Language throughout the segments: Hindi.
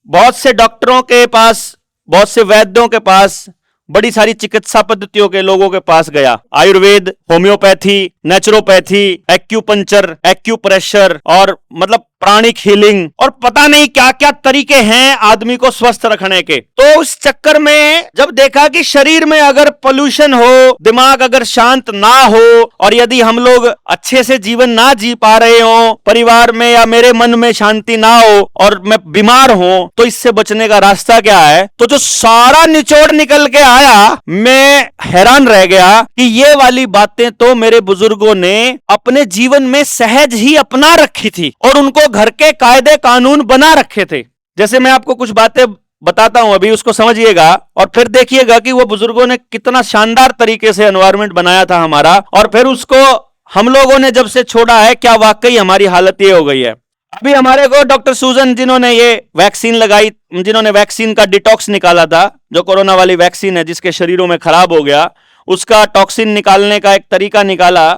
बहुत से डॉक्टरों के पास, बहुत से वैद्यों के पास, बड़ी सारी चिकित्सा पद्धतियों के लोगों के पास गया। Ayurveda, homeopathy, naturopathy, acupuncture, acupressure और मतलब प्राणिक हीलिंग और पता नहीं क्या क्या तरीके हैं आदमी को स्वस्थ रखने के। तो उस चक्कर में जब देखा कि शरीर में अगर पोल्यूशन हो, दिमाग अगर शांत ना हो और यदि हम लोग अच्छे से जीवन ना जी पा रहे हो, परिवार में या मेरे मन में शांति ना हो और मैं बीमार हूं, तो इससे बचने का रास्ता क्या है। तो जो सारा निचोड़ निकल के आया, मैं हैरान रह गया कि ये वाली बातें तो मेरे बुजुर्गों ने अपने जीवन में सहज ही अपना रखी थी और उनको घर के कायदे कानून बना रखे थे। जैसे मैं आपको कुछ बातें बताता हूं अभी, उसको समझिएगा और फिर देखिएगा कि वो बुजुर्गों ने कितना शानदार तरीके से एनवायरनमेंट बनाया था हमारा, और फिर उसको हम लोगों ने जब से छोड़ा है, क्या वाकई हमारी हालत ये हो गई है। अभी हमारे को डॉक्टर सूजन, जिन्होंने ये वैक्सीन लगाई, जिन्होंने वैक्सीन का डिटॉक्स निकाला था, जो कोरोना वाली वैक्सीन है जिसके शरीरों में खराब हो गया, उसका टॉक्सिन निकालने का एक तरीका निकाला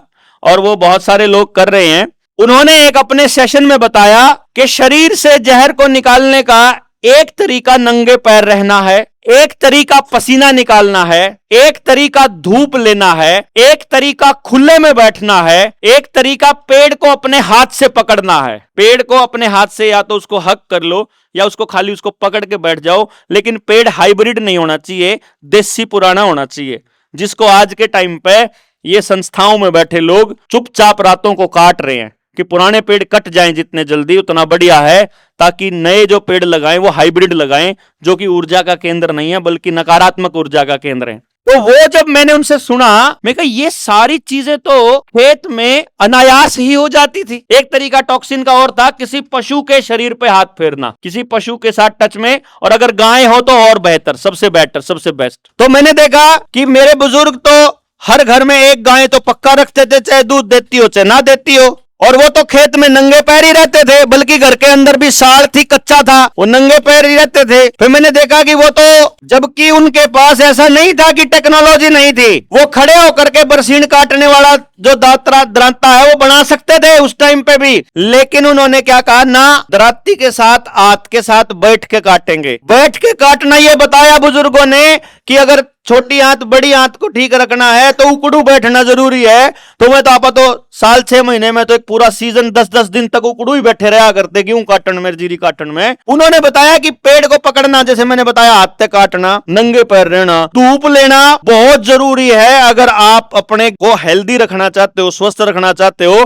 और वो बहुत सारे लोग कर रहे हैं। उन्होंने एक अपने सेशन में बताया कि शरीर से जहर को निकालने का एक तरीका नंगे पैर रहना है, एक तरीका पसीना निकालना है, एक तरीका धूप लेना है, एक तरीका खुले में बैठना है, एक तरीका पेड़ को अपने हाथ से पकड़ना है। पेड़ को अपने हाथ से या तो उसको हक कर लो या उसको खाली उसको पकड़ के बैठ जाओ, लेकिन पेड़ हाइब्रिड नहीं होना चाहिए, देसी पुराना होना चाहिए, जिसको आज के टाइम पे ये संस्थाओं में बैठे लोग चुपचाप रातों को काट रहे हैं कि पुराने पेड़ कट जाएं जितने जल्दी उतना बढ़िया है, ताकि नए जो पेड़ लगाएं वो हाइब्रिड लगाएं, जो कि ऊर्जा का केंद्र नहीं है बल्कि नकारात्मक ऊर्जा का केंद्र है। तो वो जब मैंने उनसे सुना, मैं कहा ये सारी चीजें तो खेत में अनायास ही हो जाती थी। एक तरीका टॉक्सिन का और था, किसी पशु के शरीर पे हाथ फेरना, किसी पशु के साथ टच में, और अगर गाय हो तो और बेहतर, सबसे बेटर, सबसे बेस्ट। तो मैंने देखा कि मेरे बुजुर्ग तो हर घर में एक गाय तो पक्का रखते थे, चाहे दूध देती हो चाहे ना देती हो, और वो तो खेत में नंगे पैर ही रहते थे, बल्कि घर के अंदर भी साड़ थी, कच्चा था, वो नंगे पैर ही रहते थे। फिर मैंने देखा कि वो तो, जबकि उनके पास ऐसा नहीं था कि टेक्नोलॉजी नहीं थी, वो खड़े होकर के बरसीन काटने वाला जो दरांता है वो बना सकते थे उस टाइम पे भी। लेकिन उन्होंने क्या कहा, ना दराती के साथ, आत के साथ बैठ के काटेंगे। बैठ के काटना ये बताया बुजुर्गों ने कि अगर छोटी आंत बड़ी आंत को ठीक रखना है तो उकड़ू बैठना जरूरी है। तो मैं तो आपा तो साल 6 महीने में तो एक पूरा सीजन 10-10 दिन तक उकड़ू ही बैठे रहा करते, गेहूं काटन में, जीरी काटन में। उन्होंने बताया कि पेड़ को पकड़ना, जैसे मैंने बताया, हाथ से काटना, नंगे पैर रहना, धूप लेना बहुत जरूरी है अगर आप अपने को हेल्दी रखना चाहते हो, स्वस्थ रखना चाहते हो।